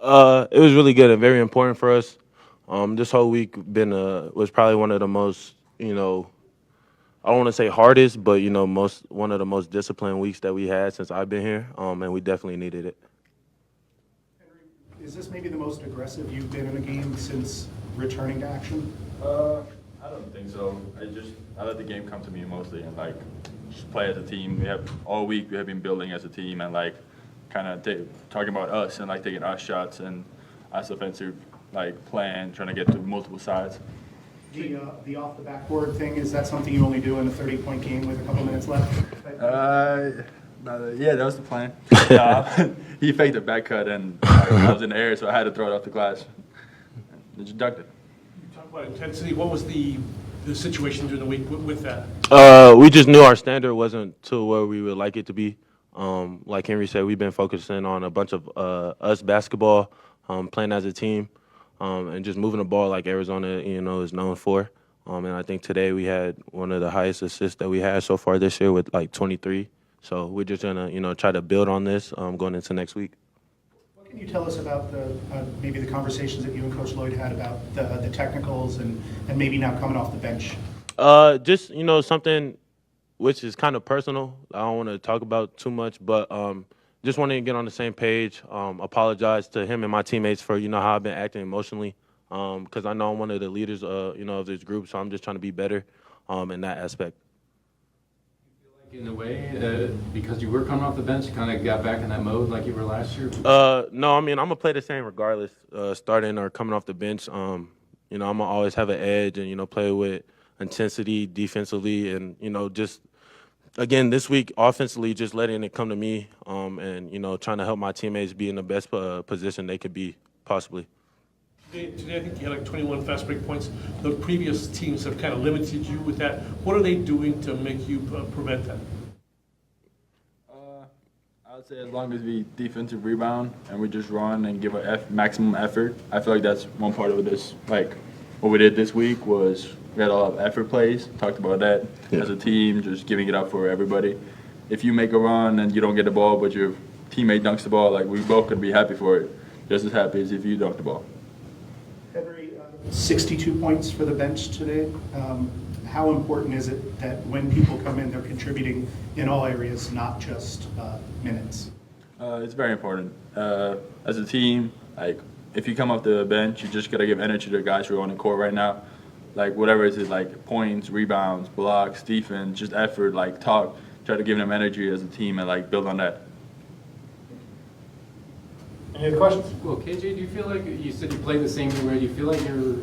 It was really good and very important for us. This whole week been was probably one of the most, I don't want to say hardest, but most one of the most disciplined weeks that we had since I've been here. And we definitely needed it. Henry, is this maybe the most aggressive you've been in a game since returning to action? Uh, I don't think so. I let the game come to me mostly and like just play as a team. We have all week we have been building as a team and like kind of talking about us and like taking our shots and us offensive like plan, trying to get to multiple sides. The off the backboard thing, is that something you only do in a 30-point game with a couple minutes left? Yeah, that was the plan. He faked a back cut and I was in the air, so I had to throw it off the glass. And just dunked it. You talk about intensity. What was the situation during the week with that? We just knew our standard wasn't to where we would like it to be. Like Henry said, we've been focusing on a bunch of us basketball, playing as a team, and just moving the ball like Arizona, is known for. And I think today we had one of the highest assists that we had so far this year with like 23. So we're just gonna, try to build on this going into next week. What can you tell us about maybe the conversations that you and Coach Lloyd had about the technicals and maybe now coming off the bench? Just something which is kind of personal. I don't want to talk about too much, but just wanted to get on the same page. Apologize to him and my teammates for how I've been acting emotionally, because I know I'm one of the leaders, of this group. So I'm just trying to be better in that aspect. In a way, because you were coming off the bench, you kind of got back in that mode like you were last year? No, I mean I'm gonna play the same regardless, starting or coming off the bench. I'm gonna always have an edge and play with intensity defensively, and just again this week offensively, just letting it come to me, and trying to help my teammates be in the best position they could be possibly. Today, I think you had like 21 fast break points. The previous teams have kind of limited you with that. What are they doing to make you prevent that? I would say as long as we defensive rebound and we just run and give a maximum effort, I feel like that's one part of this. Like what we did this week was we had a lot of effort plays. Talked about that as a team, just giving it up for everybody. If you make a run and you don't get the ball, but your teammate dunks the ball, like we both could be happy for it, just as happy as if you dunk the ball. Henry, 62 points for the bench today. How important is it that when people come in, they're contributing in all areas, not just minutes? It's very important. As a team, like if you come off the bench, you just gotta give energy to the guys who are on the court right now. Like whatever it is, like points, rebounds, blocks, defense, just effort, like talk. Try to give them energy as a team and like build on that. Any other questions? Well, KJ, do you feel like you said you played the same way? Do you feel like you're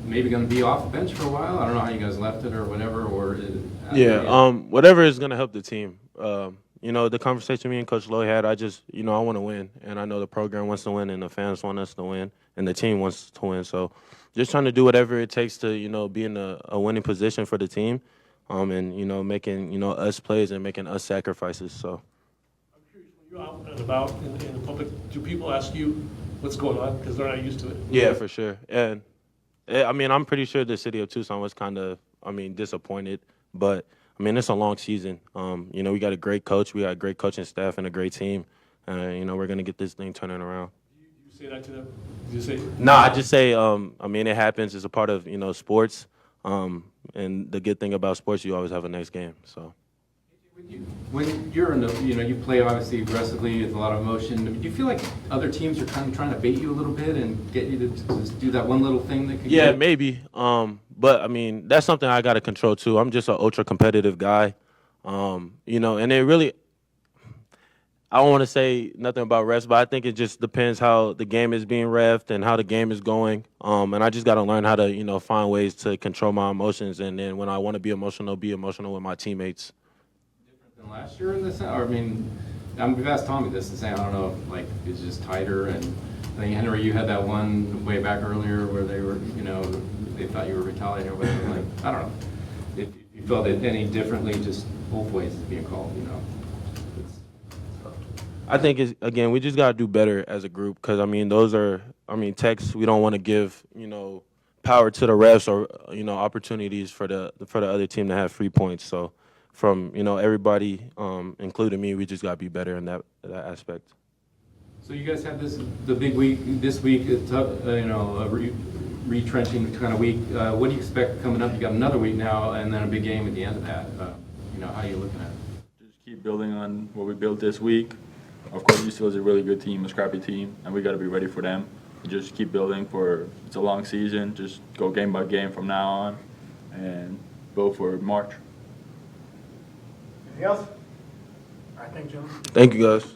maybe going to be off the bench for a while? I don't know how you guys left it or whatever. Whatever is gonna help the team. The conversation me and Coach Lloyd had, I just, I want to win, and I know the program wants to win, and the fans want us to win, and the team wants to win. So, just trying to do whatever it takes to, be in a winning position for the team, and making us plays and making us sacrifices. So. I'm curious, when you're out and about in the public, do people ask you what's going on because they're not used to it? Yeah, for sure. And I'm pretty sure the city of Tucson was kind of, disappointed, but. It's a long season. We got a great coach, we got a great coaching staff, and a great team. We're gonna get this thing turning around. Do you say that to them? Do you say? No, I just say, it happens. It's a part of sports. And the good thing about sports, you always have a next game. So. When you're in the, you play obviously aggressively with a lot of emotion. Do you feel like other teams are kind of trying to bait you a little bit and get you to just do that one little thing that could? Yeah, maybe. But that's something I got to control too. I'm just an ultra competitive guy. And it really, I don't want to say nothing about refs, but I think it just depends how the game is being reffed and how the game is going. And I just got to learn how to, find ways to control my emotions. And then when I want to be emotional with my teammates. Than last year in this, or we've asked Tommy this and saying I don't know if like it's just tighter, and I think Henry, you had that one way back earlier where they were, they thought you were retaliating or whatever. Like I don't know, if you felt it any differently, just both ways it's being called, I think again we just gotta do better as a group because those are texts we don't want to give power to the refs or opportunities for the other team to have free points. So. From everybody, including me, we just gotta be better in that aspect. So you guys have the big week, this week, it's, a retrenching kind of week. What do you expect coming up? You got another week now and then a big game at the end of that. How are you looking at it? Just keep building on what we built this week. Of course, UCLA is a really good team, a scrappy team, and we got to be ready for them. Just keep building it's a long season. Just go game by game from now on and go for March. Anything else? All right, thank you, gentlemen. Thank you, guys.